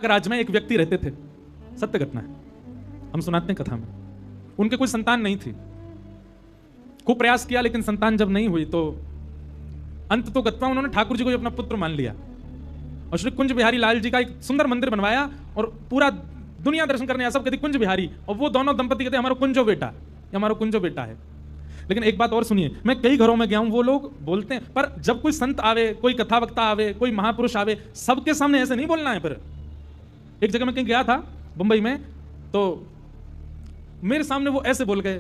राज्य में एक व्यक्ति रहते थे, सत्य घटना है, हम सुनाते हैं कथा में। उनके कोई संतान नहीं थी, खूब प्रयास किया लेकिन संतान जब नहीं हुई तो अंत तो गत्वा उन्होंने ठाकुर जी को अपना पुत्र मान लिया और श्री कुंज बिहारी लाल जी का एक सुंदर मंदिर बनवाया और पूरा दुनिया दर्शन करने आया। सब कहते कुंज बिहारी, और वो दोनों दंपति कहते हमारा कुंजो बेटा, ये हमारा कुंजो बेटा है। लेकिन एक बात और सुनिए, मैं कई घरों में गया हूं, वो लोग बोलते हैं, पर जब कोई संत आवे, कोई कथा वक्ता आवे, कोई महापुरुष आवे, सबके सामने ऐसे नहीं बोलना है। पर एक जगह मैं कहीं गया था मुंबई में, तो मेरे सामने वो ऐसे बोल गए,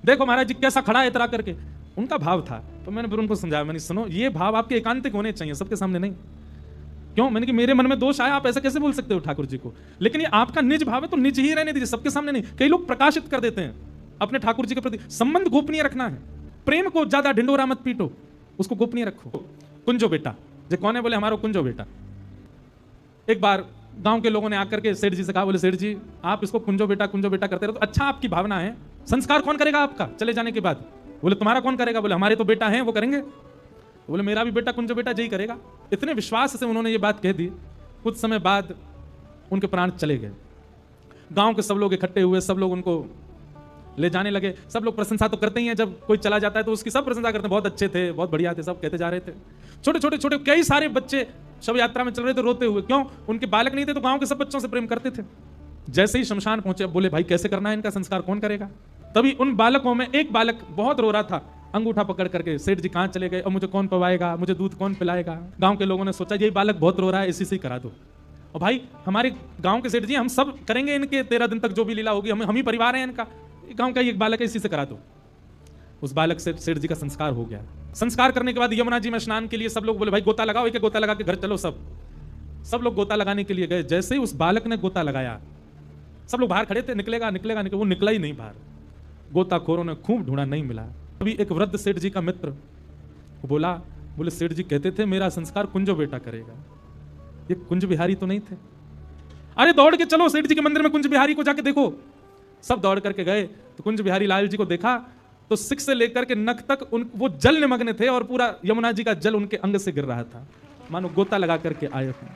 देखो महाराज जी कैसा खड़ा है इतरा करके। उनका भाव था, तो मैंने फिर उनको समझाया, मैंने सुनो ये भाव आपके एकांतिक होने चाहिए, सबके सामने नहीं। क्यों? मैंने कि मेरे मन में दोष आया, आप ऐसा कैसे बोल सकते हो ठाकुर जी को? लेकिन ये आपका निज भाव है तो निज ही रहने दीजिए, सबके सामने नहीं। कई लोग प्रकाशित कर देते हैं अपने ठाकुर जी के प्रति। संबंध गोपनीय रखना है, प्रेम को ज्यादा ढिंडोरा मत पीटो, उसको गोपनीय रखो। कुंजो बेटा जो कौन है? बोले हमारा कुंजो बेटा। एक बार गांव के लोगों ने आकर के सेठ जी से कहा, बोले सेठ जी आप इसको कुंजो बेटा करते रहो तो अच्छा आपकी भावना है, संस्कार कौन करेगा आपका चले जाने के बाद? बोले तुम्हारा कौन करेगा? बोले हमारे तो बेटा हैं वो करेंगे। बोले मेरा भी बेटा कुंजो बेटा यही करेगा। इतने विश्वास से उन्होंने ये बात कह दी, कुछ समय बाद उनके प्राण चले गए। गांव के सब लोग इकट्ठे हुए, सब लोग उनको ले जाने लगे। सब लोग प्रशंसा तो करते ही हैं, जब कोई चला जाता है तो उसकी सब प्रशंसा करते हैं, बहुत अच्छे थे, बहुत बढ़िया थे, सब कहते जा रहे थे। छोटे कई सारे बच्चे शव यात्रा में चल रहे थे रोते हुए, क्यों? उनके बालक नहीं थे तो गांव के सब बच्चों से प्रेम करते थे। जैसे ही शमशान पहुंचे, बोले भाई कैसे करना है इनका संस्कार, कौन करेगा? तभी उन बालकों में एक बालक बहुत रो रहा था, अंगूठा पकड़ करके, सेठ जी कहां चले गए और मुझे कौन पवाएगा, मुझे दूध कौन पिलाएगा? गांव के लोगों ने सोचा यही बालक बहुत रो रहा है, इसी से करा दो। और भाई हमारे गांव के सेठ जी, हम सब करेंगे इनके 13 दिन तक जो भी लीला होगी, हम ही परिवार है इनका, गांव का एक बालक है, इसी से करा दो। उस बालक से सेठ जी का संस्कार हो गया। संस्कार करने के बाद यमुना जी में स्नान के लिए सब लोग बोले भाई गोता लगाओ, एक गोता लगा के घर चलो। सब लोग गोता लगाने के लिए गए। जैसे ही उस बालक ने गोता लगाया, सब लोग बाहर खड़े थे, निकलेगा, वो निकला ही नहीं बाहर। गोताखोरों ने खूब ढूंढा, नहीं मिला। अभी एक वृद्ध सेठ जी का मित्र बोले सेठ जी कहते थे मेरा संस्कार कुंजो बेटा करेगा, ये कुंज बिहारी तो नहीं थे? अरे दौड़ के चलो सेठ जी के मंदिर में, कुंज बिहारी को जाके देखो। सब दौड़ करके गए तो कुंज बिहारी लाल जी को देखा तो सिक से लेकर के नख तक वो जल निमग्न थे और पूरा यमुना जी का जल उनके अंग से गिर रहा था, मानो गोता लगा करके आए थे।